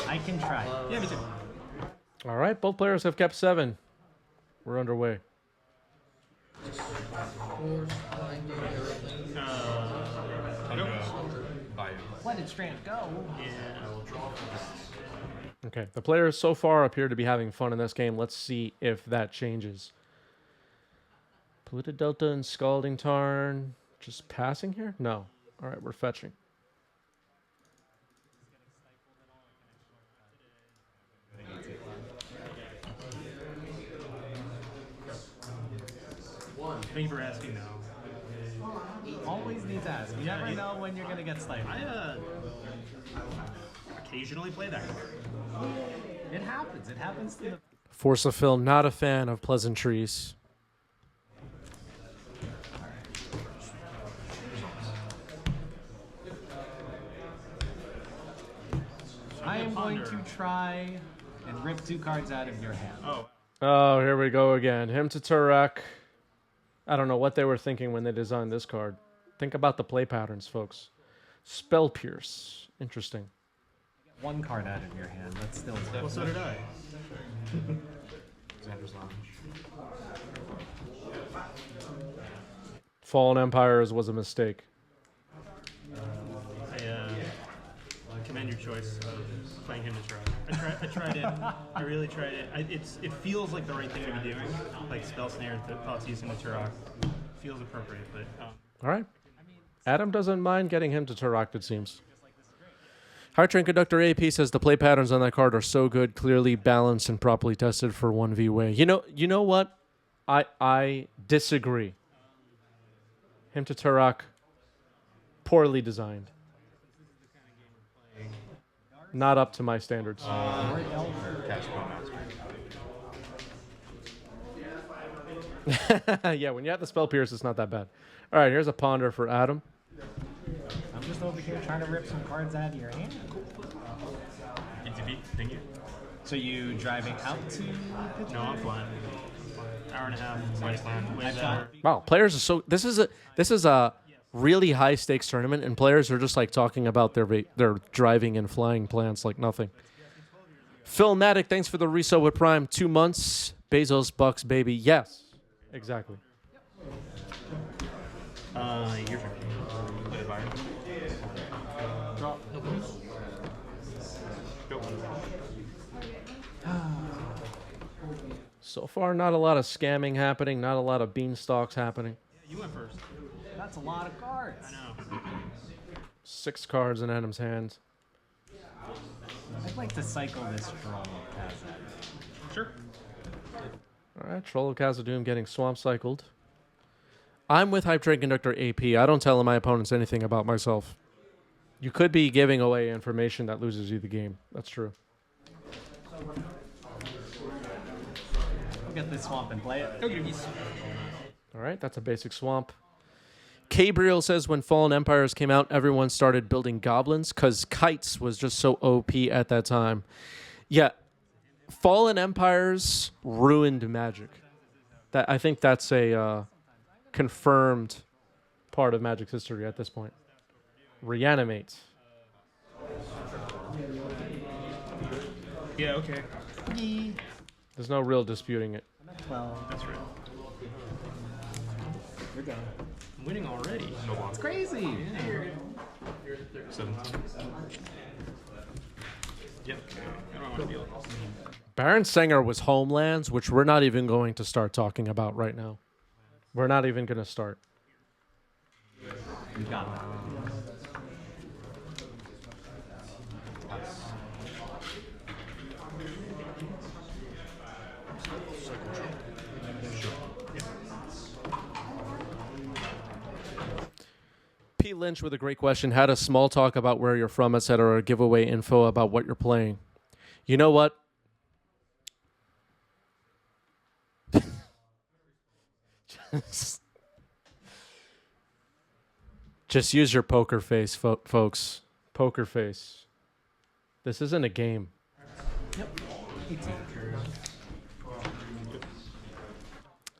I can try. Yeah, me too. All right, both players have kept 7. We're underway. Let it strand go. Okay, the players so far appear to be having fun in this game. Let's see if that changes. Polluted Delta and Scalding Tarn. Just passing here? No. All right, we're fetching. Thank you for asking now. Always need to ask. You never know when you're going to get slighted. I occasionally play that card. It happens. It happens to the... Force of Phil, not a fan of pleasantries. I am going to try and rip 2 cards out of your hand. Oh, here we go again. Him to Turek. I don't know what they were thinking when they designed this card. Think about the play patterns, folks. Spell Pierce. Interesting. 1 card out of your hand. That's still... Well, so did I. Fallen Empires was a mistake. I commend your choice of playing him to try. I tried it. I really tried it. It feels like the right thing to be doing. Like Spell Snare and Thoughtseize and Turok. Feels appropriate, but... All right. Adam doesn't mind getting him to Turok, it seems. Heart Train Conductor AP says the play patterns on that card are so good, clearly balanced, and properly tested for 1v way. You know what? I disagree. Him to Turok, poorly designed. Not up to my standards. Yeah, when you have the Spell Pierce, it's not that bad. All right, here's a Ponder for Adam. I'm just over here trying to rip some cards out of your hand. Thank you. So you driving out to... No, I'm flying. Hour and a half. Way better. Wow, players are so... This is a really high stakes tournament, and players are just like talking about their driving and flying plans like nothing. Philmatic, thanks for the resale with Prime. 2 months. Bezos, Bucks, baby. Yes, exactly. Your turn. Play the Byron. Drop. Go. So far, not a lot of scamming happening, not a lot of beanstalks happening. Yeah, you went first. That's a lot of cards. I know. 6 cards in Adam's hand. I'd like to cycle this draw past that. Sure. All right, Troll of Khazad-dûm getting swamp cycled. I'm with Hype Train Conductor AP. I don't tell my opponents anything about myself. You could be giving away information that loses you the game. That's true. We'll get this swamp and play it. Okay. All right, that's a basic swamp. Cabriel says when Fallen Empires came out, everyone started building goblins because Kites was just so OP at that time. Yeah, Fallen Empires ruined Magic. I think that's a confirmed part of Magic's history at this point. Reanimate. Yeah, okay. There's no real disputing it. Well, That's right. we're done. I'm winning already. No longer. It's crazy. 17. Yep. I don't want to deal with this. Baron Sanger was Homelands, which we're not even going to start talking about right now. We're not even going to start. You got that. P. Lynch with a great question. Had a small talk about where you're from, etc. Giveaway info about what you're playing. You know what? Just use your poker face, folks. Poker face. This isn't a game. Yep. 18.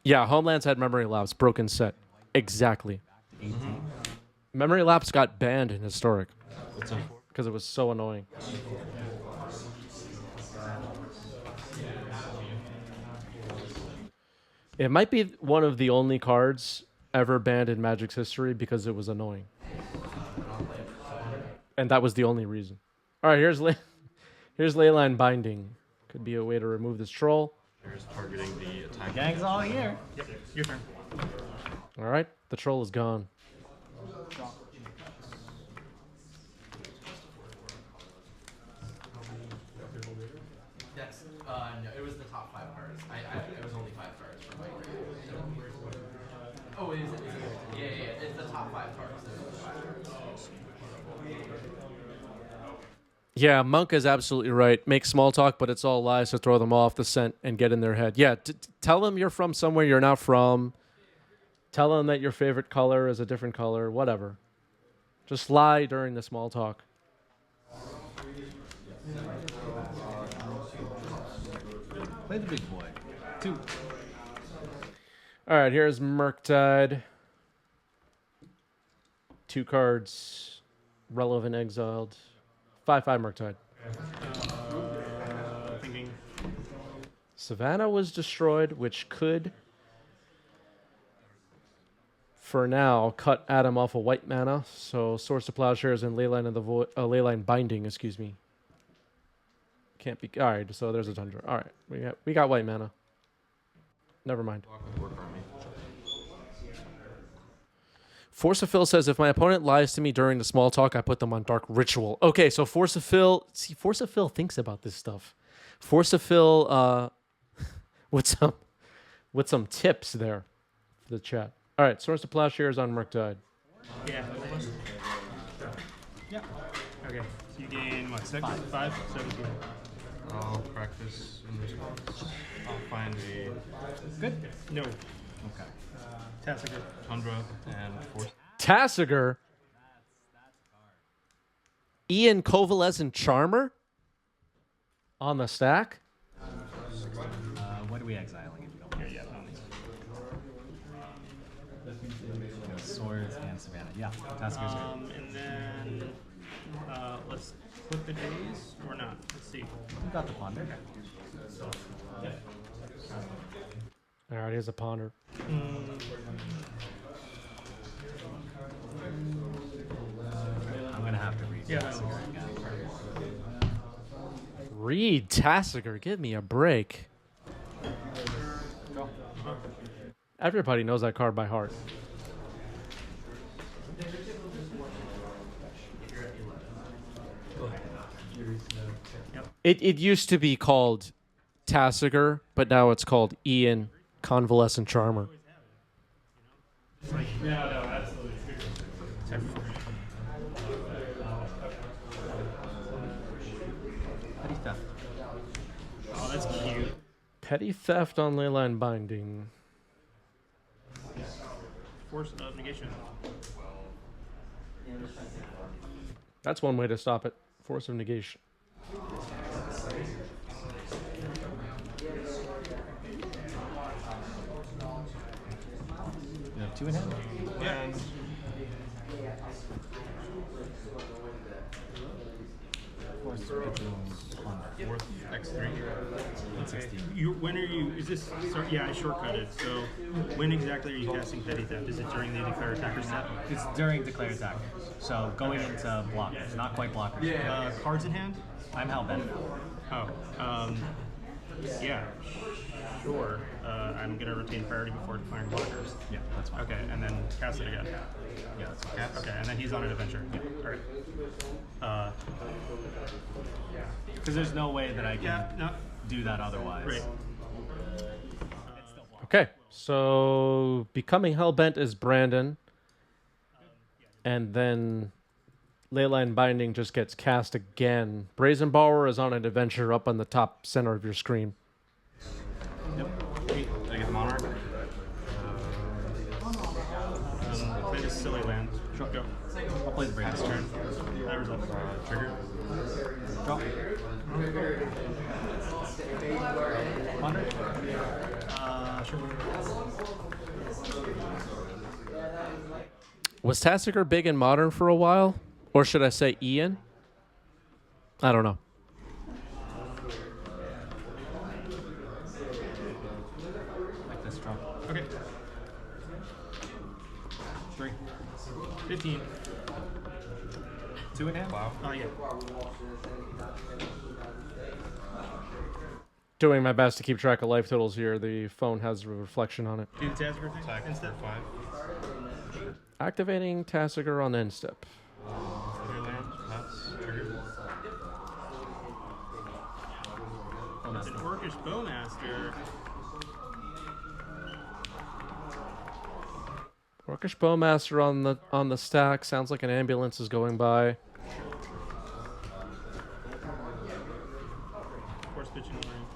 Yeah, Homelands had memory lapse, broken set. Exactly. 18. Memory lapse got banned in Historic because it was so annoying. It might be one of the only cards ever banned in Magic's history because it was annoying. And that was the only reason. All right, here's Leyline Binding. Could be a way to remove this troll. There's targeting the attack. Gang's all here. Yep, your turn. All right, the troll is gone. That's no, it was the top 5 cards. It was only 5 cards for my grade. Oh, is it? Yeah. It's the top 5 cards. There's only 5 cards. Yeah, Monk is absolutely right. Make small talk, but it's all lies to throw them off the scent and get in their head. Yeah, tell them you're from somewhere you're not from. Tell them that your favorite color is a different color, whatever. Just lie during the small talk. Play the big boy. 2. All right, here's Murktide. 2 cards. Relevant exiled. 5/5 Murktide. Thinking. Savannah was destroyed, which could, for now, cut Adam off a white mana. So Swords to Plowshares and Leyline of the Leyline Binding, excuse me. Can't be. All right, so there's a Tundra. All right, we got white mana. Never mind. Force of Fill says, if my opponent lies to me during the small talk, I put them on Dark Ritual. Okay, so Force of Fill... See, Force of Fill thinks about this stuff. Force of Fill with some tips there for the chat. All right, Swords to Plowshares on Murktide. Yeah. Yeah. Okay. So you gain what? 6? 5? 17. I'll practice in response. I'll find a Good? No. Okay. Tassiger. Tundra and Force. Tassiger. Ian Covalescent Charmer on the stack. What are we exiling if you don't mind? Yeah. Swords and Savannah. Yeah, Tassiger's good. And then let's flip the days or not. Let's see. You got the ponder. All right, here's a Ponder. I'm gonna have to read Yeah. Tassiger again. Read Tassiger. Give me a break. Everybody knows that card by heart. It used to be called Tassiger, but now it's called Ian Convalescent Charmer. No, absolutely. Petty theft. Oh, that's cute. Petty Theft on Leyline Binding. Force of negation. That's one way to stop it. Force of Negation. You have 2 in hand? Yeah. Force ponder. Fourth X3. 116. When are you? Is this? Sorry, yeah, I shortcutted. So, when exactly are you casting Petty Theft? Is it during the Declare Attacker step? It's during Declare Attack. So going into blockers, not quite blockers. Cards in hand? I'm hellbent now. Oh, yeah, sure. I'm gonna retain priority before declaring blockers. Yeah, that's fine. Okay, and then cast it again. Yeah, that's fine. Okay, and then he's on an adventure. Yeah. All right. Because there's no way that I can Yeah. No. do that otherwise. Great. Okay, so becoming Hellbent is Brandon. And then Leyline Binding just gets cast again. Brazen Borrower is on an adventure up on the top center of your screen. Did I get the Monarch? Play this silly land. Sure. Go. I'll play the Braves turn. That result. Trigger. Draw. Ponder. Sure. Was Tassiger big in Modern for a while? Or should I say Ian? I don't know. Like this draw. 15. 2 in hand? Wow. Oh, yeah. Doing my best to keep track of life totals here. The phone has a reflection on it. Do the Tazgr thing. Attack Instead. for 5. Activating Tassiger on end step. Clear land. Pass. Trigger. It's an Orcish Bowmaster. Orcish Bowmaster on the stack. Sounds like an ambulance is going by. Force pitching Lorien.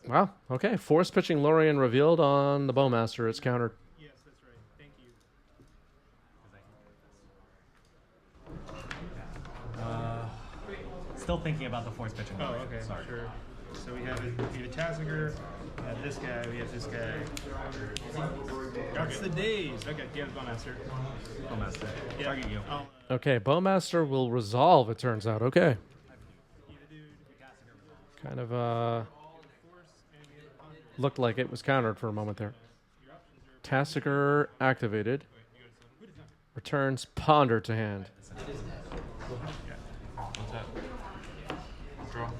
Wow. Okay. Force pitching Lorien revealed on the Bowmaster. It's countered. Yes, that's right. Thank you. Still thinking about the force pitching. Oh, okay. Sorry. Sure. So we have Tazgr, we have this guy, we have this guy. That's the days. Okay, you have the Bowmaster. Bowmaster. Yeah. Target you. I'll, Okay. Bowmaster will resolve, it turns out. Okay. Kind of looked like it was countered for a moment there. Tassiger activated. Returns Ponder to hand. What's that? Draw.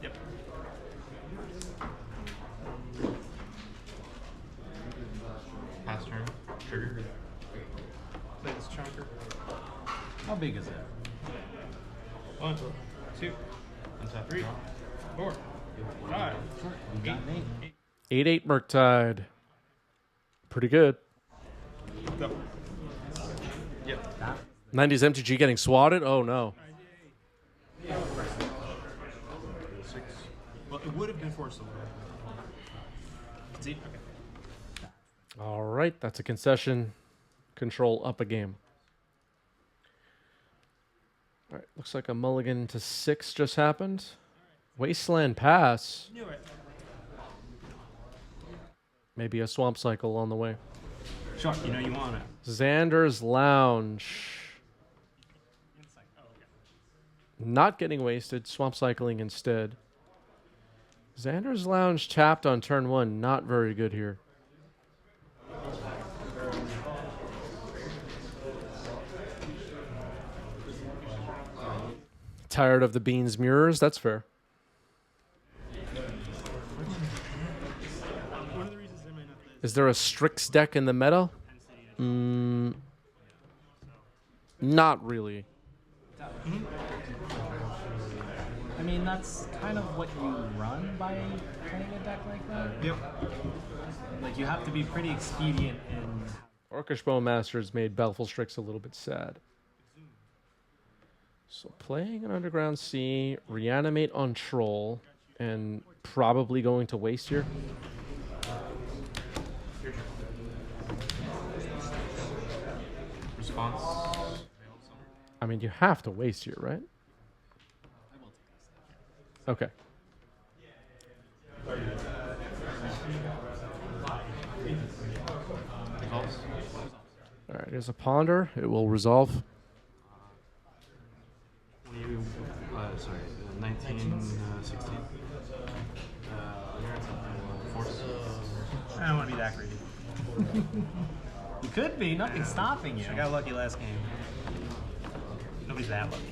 Yep. Pass turn. Trigger. Play this chunker. How big is it? 1, 2, Untap. 3, Draw. 4, 5. You got me. 8/8 Murktide. Pretty good. Go. Yep. 90s MTG getting swatted? Oh no. 6. Well, it would have been forcible. See? Okay. All right, that's a concession. Control up a game. All right, looks like a mulligan to 6 just happened. Wasteland pass. Knew it. Maybe a swamp cycle on the way. Sure. You know you want it. Xander's Lounge. Not getting wasted, swamp cycling instead. Xander's Lounge tapped on turn 1. Not very good here. Tired of the Beans mirrors? That's fair. One of the reasons I might not play Is there a Strix deck in the meta? Not really. I mean, that's kind of what you run by playing a deck like that. Yep. Like, you have to be pretty expedient in... Orcish Bowmasters made Baleful Strix a little bit sad. So playing an Underground Sea, reanimate on Troll, and probably going to waste here. Response. I mean, you have to waste here, right? Okay. Results. All right, here's a Ponder. It will resolve. What do you? Sorry. 19, 16. Force. I don't want to be that greedy. You could be. Nothing's stopping you. I got lucky last game. Nobody's that lucky.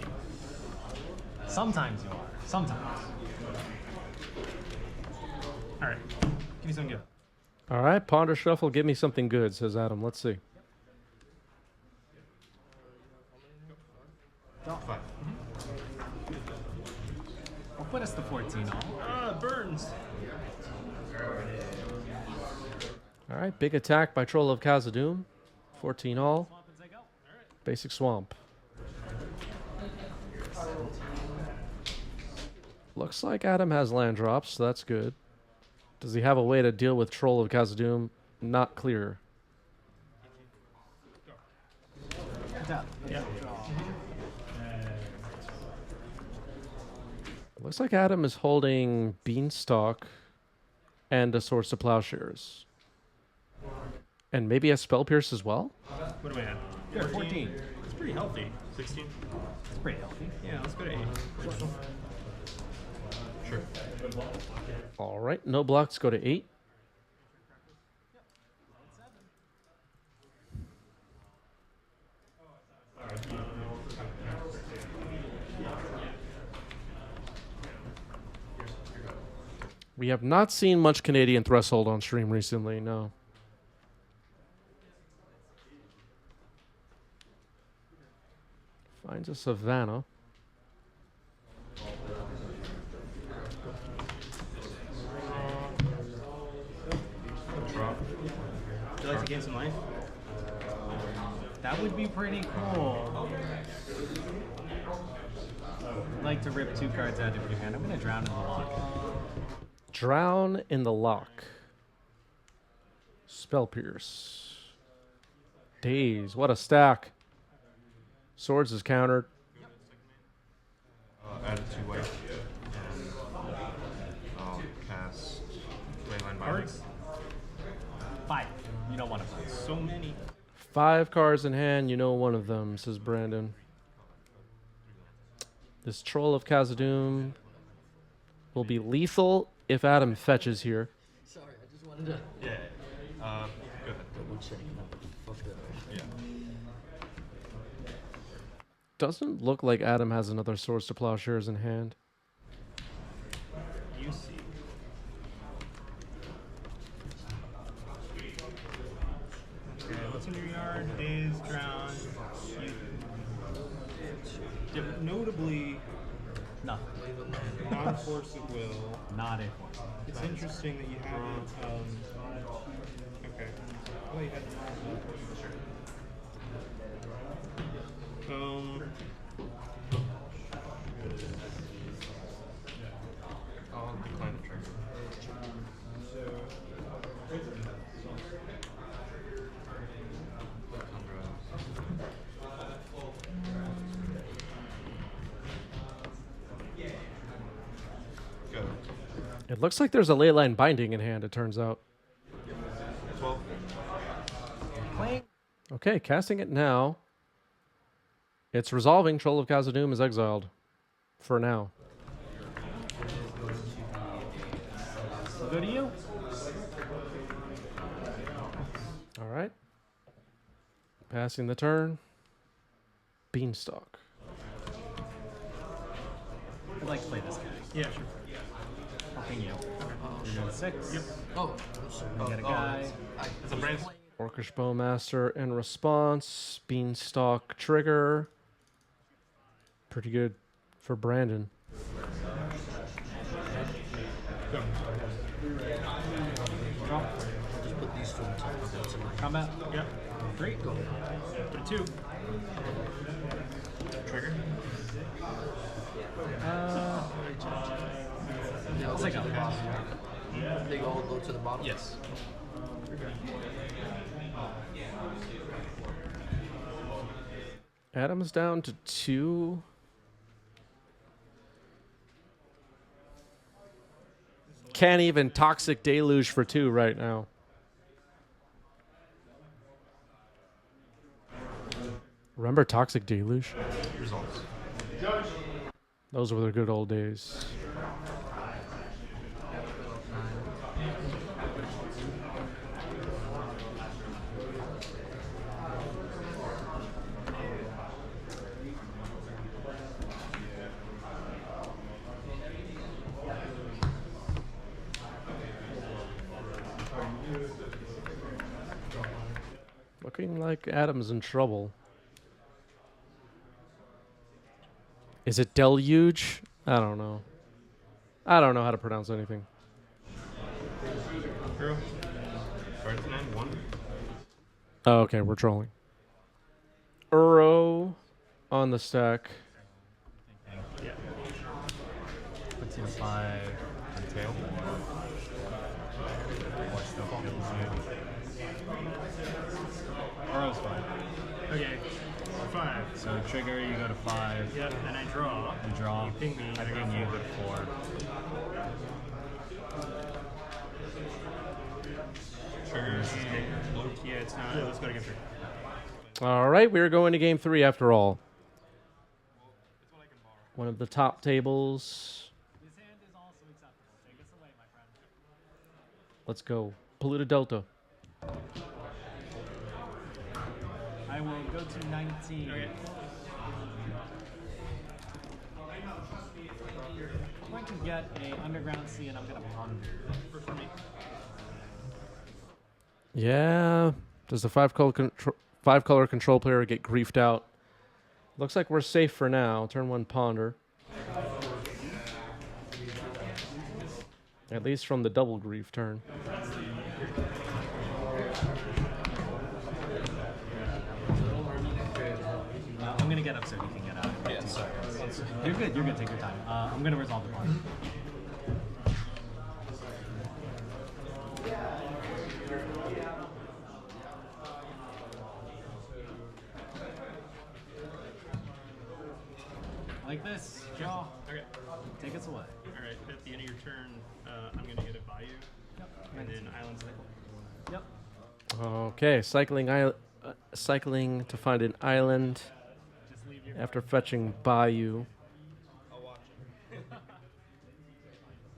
Sometimes you are. Sometimes. All right. Give me something good. All right, Ponder Shuffle, give me something good, says Adam. Let's see. 5. I'll put us to 14 all. Ah, burns. All right, big attack by Troll of Khazad-dûm. 14 all. Basic Swamp. Looks like Adam has land drops, so that's good. Does he have a way to deal with Troll of Khazad-dûm? Not clear. Yeah. Looks like Adam is holding Beanstalk and a Source of Plowshares. And maybe a Spell Pierce as well? What am I at? Good, 14. It's pretty healthy. 16. It's pretty healthy. Yeah, let's go to 8. Sure. All right, no blocks, go to 8. We have not seen much Canadian Threshold on stream recently, no. Finds a Savannah. Draw. Would you like to gain some life? That would be pretty cool. I'd like to rip 2 cards out of your hand. I'm going to drown in the lock. Drown in the Lock. Spell Pierce. Daze. What a stack. Swords is countered. Add 2 white. And I'll cast Leyline Binding. Cards? 5. You don't want to play. So many. 5 cards in hand, you know one of them, says Brandon. This Troll of Khazad-dûm will be lethal if Adam fetches here. Sorry, I just wanted to Yeah. Go ahead. double check. Fuck that. Yeah. Doesn't look like Adam has another Swords to Plowshares in hand. You see. Okay, what's in your yard? Days, drown. Notably, Nothing. not a force of will. Not a force. It's interesting that you haven't. Okay. Well, you had I'll decline the trigger. Go. It looks like there's a Leyline Binding in hand, it turns out. 12. Playing. Okay, casting it now. It's resolving. Troll of Khazad-dûm is exiled. For now. So go to you. All right. Passing the turn. Beanstalk. I'd like to play this guy. Yeah, sure. I'll ping you. You're doing 6. Yep. Oh, You get a guy. It's a brand. Orcish Bowmaster in response. Beanstalk trigger. Pretty good for Brandon. Draw. just put these two on top of that tonight. Combat. Yep. 3. Go. Put 2. Trigger. Yeah, I'll Take go to out. the bottom. They all go to the bottom? Yes. Adam's down to 2. Can't even Toxic Deluge for 2 right now. Remember Toxic Deluge? Results. Those were the good old days. Looking like Adam's in trouble. Is it Deluge? I don't know. I don't know how to pronounce anything. True. Ferdinand, 1. Oh, okay, we're trolling. Uro on the stack. Yeah. Puts you 5 on tail. Watch the ball. Uro's fine. Okay. 5. So trigger, you go to 5. Yep. And I draw. You draw. You ping me. I I go ping you, go 4. to 4. Trigger. Yeah, it's not. Let's go to game 3. All right, we're going to game 3 after all. One of the top tables. This hand is also acceptable. Take us away, my friend. Let's go. Polluted Delta. I will go to 19. Okay. 20. get a Underground Sea, and I'm gonna ponder. Yeah. Does the five color control player get griefed out? Looks like we're safe for now. Turn 1 ponder. At least from the double grief turn. I'm gonna get up so you can get out. Yeah, sorry. You're good. You're good. Take your time. I'm gonna resolve the ponder. Like this, Joe. Okay. Take us away. All right. At the end of your turn, I'm gonna get a Bayou, Yep. and then Island Cycle. Yep. Okay, cycling to find an island Just leave your. after fetching Bayou.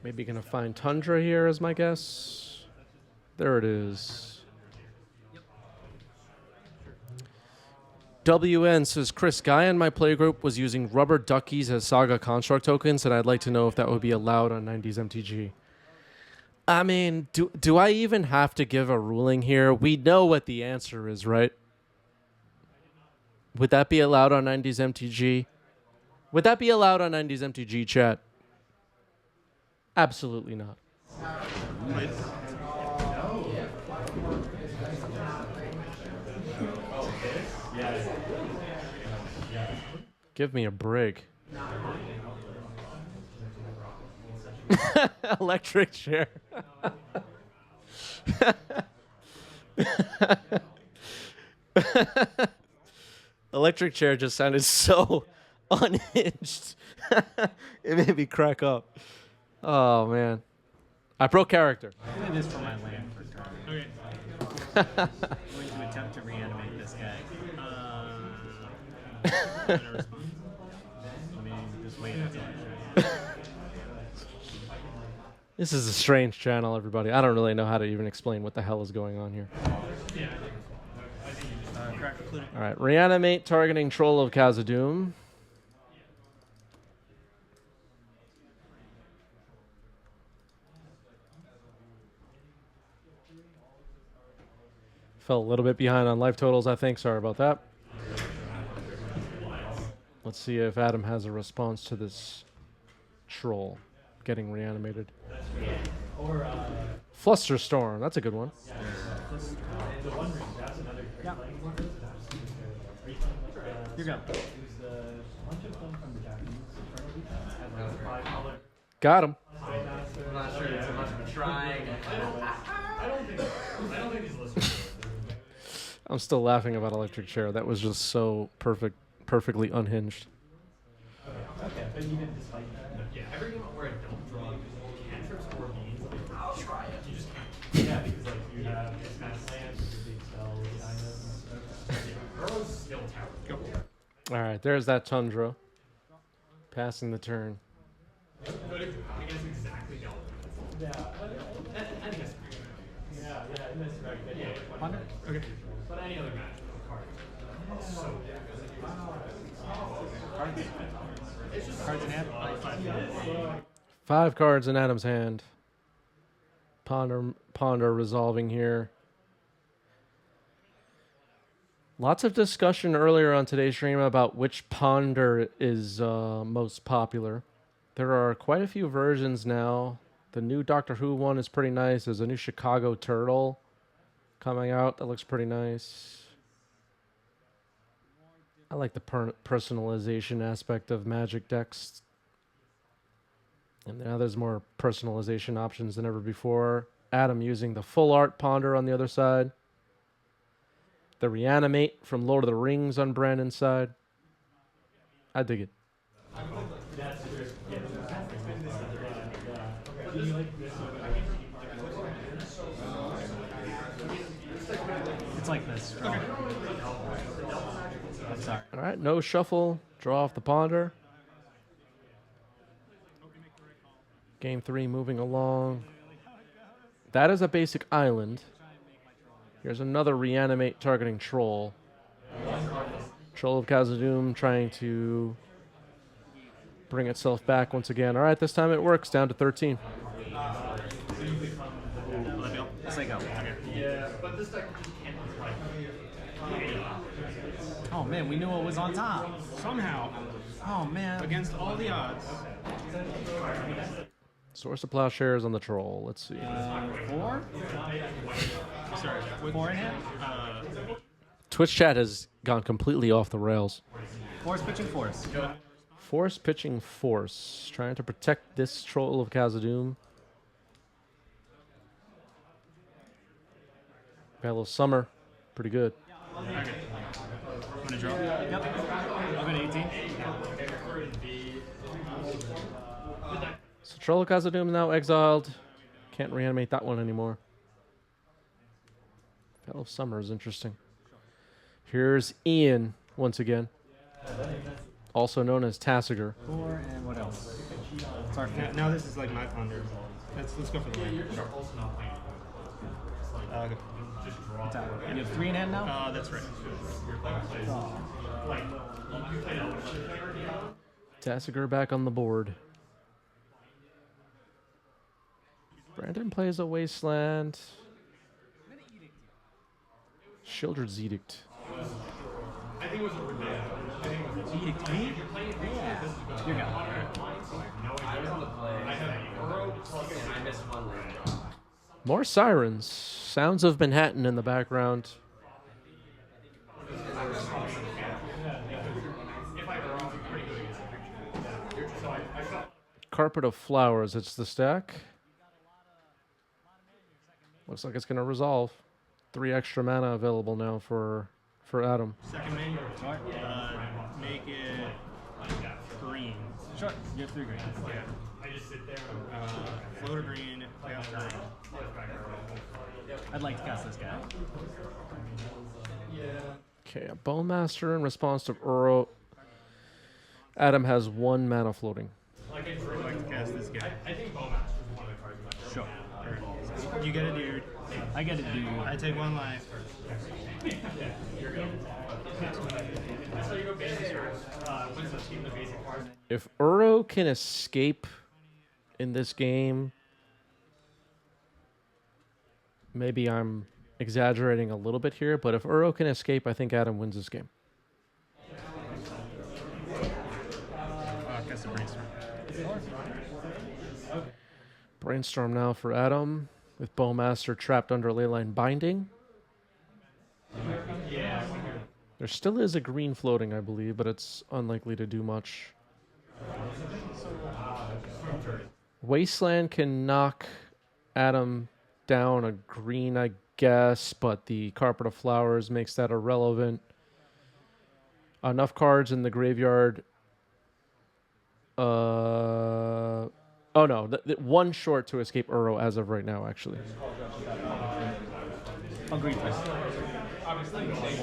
Maybe gonna find Tundra here is my guess. There it is. WN says, Chris, guy in my playgroup was using rubber duckies as Saga construct tokens, and I'd like to know if that would be allowed on 90s MTG. I mean, do I even have to give a ruling here? We know what the answer is, right? Would that be allowed on 90s MTG? Would that be allowed on 90s MTG, chat? Absolutely not. Give me a break. Electric chair. Electric chair just sounded so unhinged. It made me crack up. Oh, man. I broke character. Play this for my land for turn. Okay. I'm going to attempt to reanimate this guy. Gonna respond. Let me just wait until I This is a strange channel, everybody. I don't really know how to even explain what the hell is going on here. Yeah. Crack including. All right, reanimate targeting Troll of Khazad-dûm. Fell a little bit behind on life totals, I think. Sorry about that. Let's see if Adam has a response to this troll getting reanimated. Flusterstorm, that's a good one. Yeah. You're good. Got him. I'm not sure it's much of a trying. I'm still laughing about electric chair. That was just so perfectly unhinged. Every game where I don't draw cantrips or beans, I'll try it. You just can't. Yeah, because like you have this mass land with your big spells behind it. Burrow's still terrible. All right, there's that Tundra. Passing the turn. But it's, I guess exactly no. Yeah, And this. yeah, in this right, but yeah, Ponder? Okay. but any other match card. Cards in hand. 5 cards in Adam's hand. Ponder resolving here. Lots of discussion earlier on today's stream about which ponder is most popular. There are quite a few versions now. The new Doctor Who one is pretty nice. There's a new Chicago Turtle coming out that looks pretty nice. I like the personalization aspect of Magic decks. And now there's more personalization options than ever before. Adam using the full art ponder on the other side. The reanimate from Lord of the Rings on Brandon's side. I dig it. It's like this. Okay. I'm sorry. All right, no shuffle. Draw off the ponder. Game 3 moving along. That is a basic island. Here's another reanimate targeting troll. Troll of Khazad-dûm trying to bring itself back once again. All right, this time it works. Down to 13. Will I go? Say go. Yeah, but this deck just can't like. Oh man, we knew it was on top. Somehow, Oh man. against all the odds, Source of Plowshares on the troll. Let's see. 4? sorry, 4 in hand? Twitch chat has gone completely off the rails. Force pitching force. Force pitching force. Trying to protect this troll of Khazad-dûm. Battle of Summer. Pretty good. okay. I'm gonna draw. Yep. I'm at 18. So Troll of Khazad-dûm now exiled. Can't reanimate that one anymore. Battle of Summer is interesting. Here's Ian once again. Also known as Tassiger. 4 and what else? It's our fifth. Now this is like my ponder. Let's go for the win. Go. Attack. And you have 3 in hand now? That's right. Tassiger back on the board. Brandon plays a Wasteland. Shieldred's Edict. Edict me? Yeah. You're gone. I was on the play. And I missed one land draw. More sirens. Sounds of Manhattan in the background. Carpet of Flowers. It's the stack. Looks like it's going to resolve. 3 extra mana available now for Adam. Second main. Make it green. Sure. You have 3 green. Floater green. Chaos green. I'd like to cast this guy. Okay, a Bowmaster in response to Uro. Adam has 1 mana floating. I'd like to cast this guy. Sure. You get a dude. I get it, dude. I take 1 life. If Uro can escape in this game, maybe I'm exaggerating a little bit here, but if Uro can escape, I think Adam wins this game. Cast a brainstorm. Brainstorm now for Adam, with Bowmaster trapped under Leyline Binding. There still is a green floating, I believe, but it's unlikely to do much. Wasteland can knock Adam down a green, I guess, but the Carpet of Flowers makes that irrelevant. Enough cards in the graveyard. Oh no, 1 short to escape Uro as of right now, actually. Agreed.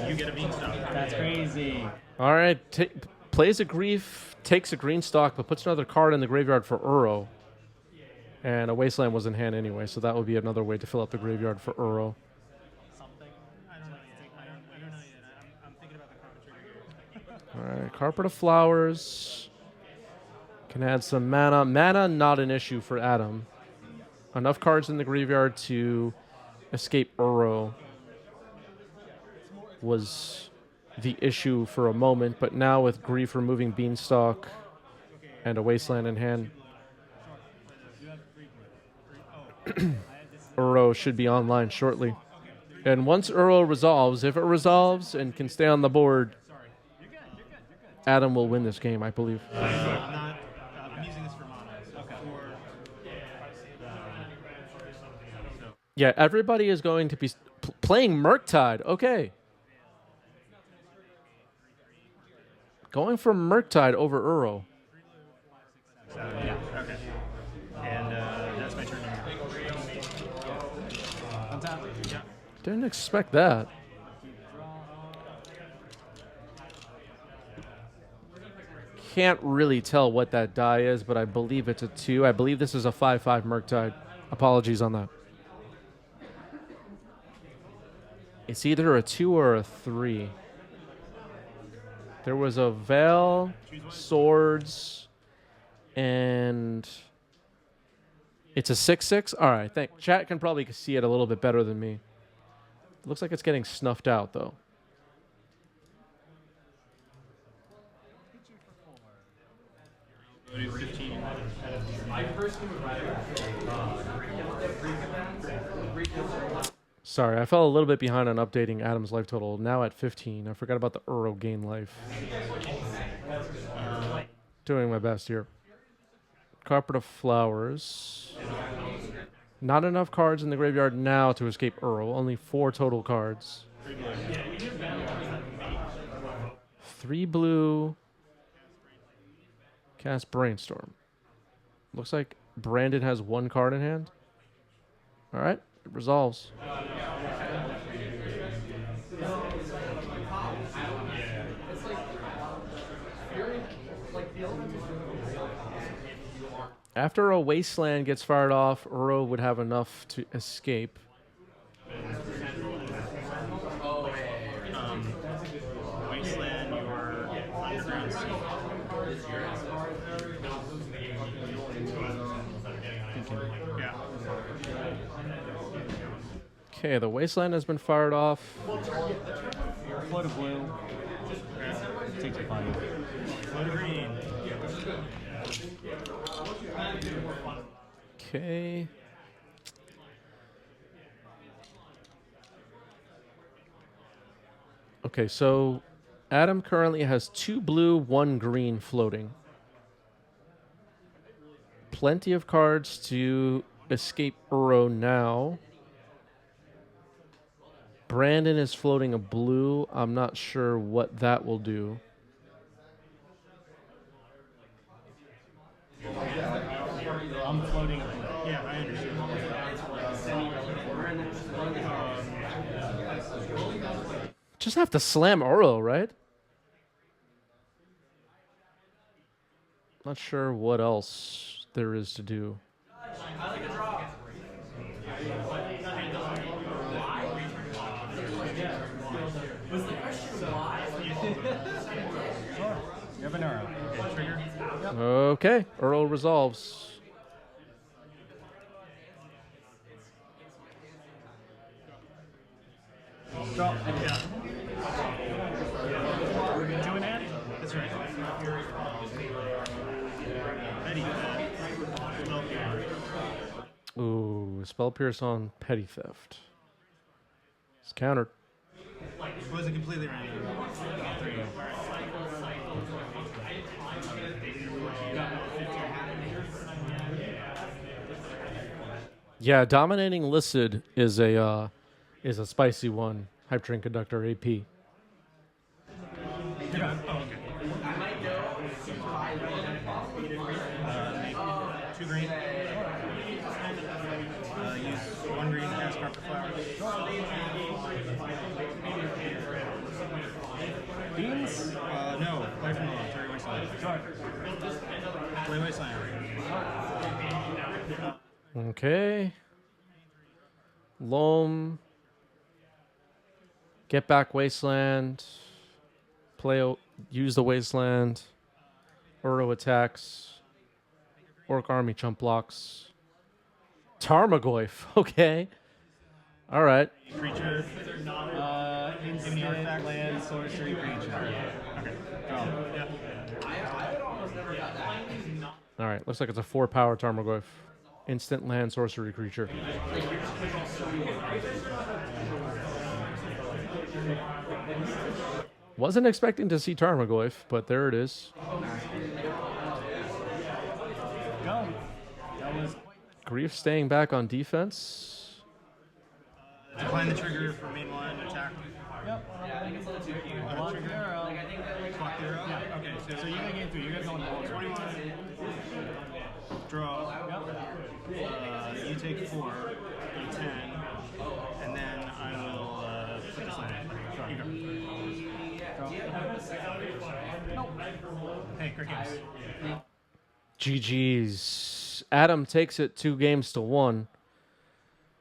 You get a beanstalk. That's crazy. All right, plays a Grief, takes a green stock, but puts another card in the graveyard for Uro. And a Wasteland was in hand anyway, so that would be another way to fill up the graveyard for Uro. I don't know yet. I'm thinking about the carpet trigger here. All right, Carpet of Flowers. Can add some mana. Mana, not an issue for Adam. Enough cards in the graveyard to escape Uro was the issue for a moment, but now with Grief removing Beanstalk and a Wasteland in hand, Uro should be online shortly. And once Uro resolves, if it resolves and can stay on the board, Adam will win this game, I believe. I'm using this for mana. Yeah, everybody is going to be playing Murktide. Okay. Going for Murktide over Uro. Yeah. Okay. And that's my turn. Yeah. Didn't expect that. Can't really tell what that die is, but I believe it's a 2. I believe this is a 5/5 Murktide. Apologies on that. It's either a 2 or a 3. There was a Veil, Swords, And it's a 6/6. All right, thank. Chat can probably see it a little bit better than me. It looks like it's getting snuffed out though. Do 15. Sorry, I fell a little bit behind on updating Adam's life total. Now at 15. I forgot about the Uro gain life. Doing my best here. Carpet of Flowers. Not enough cards in the graveyard now to escape Uro. Only 4 total cards. 3 blue. Cast Brainstorm. Looks like Brandon has 1 card in hand. All right, it resolves. After a Wasteland gets fired off, Uro would have enough to escape. Wasteland, your Underground Sea. Yeah. Okay, the Wasteland has been fired off. Float of blue. Take your fun. Float of green. Okay. Okay, so Adam currently has 2 blue, 1 green floating. Plenty of cards to escape Uro now. Brandon is floating a blue. I'm not sure what that will do. I'm floating a blue. Yeah, I understand. Just have to slam Uro, right? Not sure what else there is to do. Was the question why? Sure. You have an arrow. Okay, trigger. Okay, Uro resolves. Draw. Yeah. 2 in hand? That's right. Petty. Spell Pierce. Ooh, Spell Pierce on Petty Theft. It's countered. It wasn't completely random. There you go. Yeah, Dominating Listed is a spicy one. Hype Train Conductor AP. Oh, okay. 2 green. Use 1 green to cast Carpet Flowers. Beans? No. Play from the Terry Wasteland. Play Wasteland. Okay. Loam. Get back Wasteland. Use the Wasteland. Uro attacks. Orc Army chump blocks. Tarmogoyf. Okay. All right. Creature. Instant artifact? land sorcery creature. Okay. Draw. Yeah. All right. Looks like it's a 4-power Tarmogoyf. Instant land sorcery creature. Wasn't expecting to see Tarmogoyf, but there it is. Go. That was Grief staying back on defense. Decline the trigger for main 1, attack. Yep. Block the arrow. Block the arrow? Yeah. Okay, So you gotta game 3. You guys going to 21. Draw. Yep. You take 4, you 10, and then I will put this land. You go. Hey, great games. GG's. Adam takes it 2 games to 1.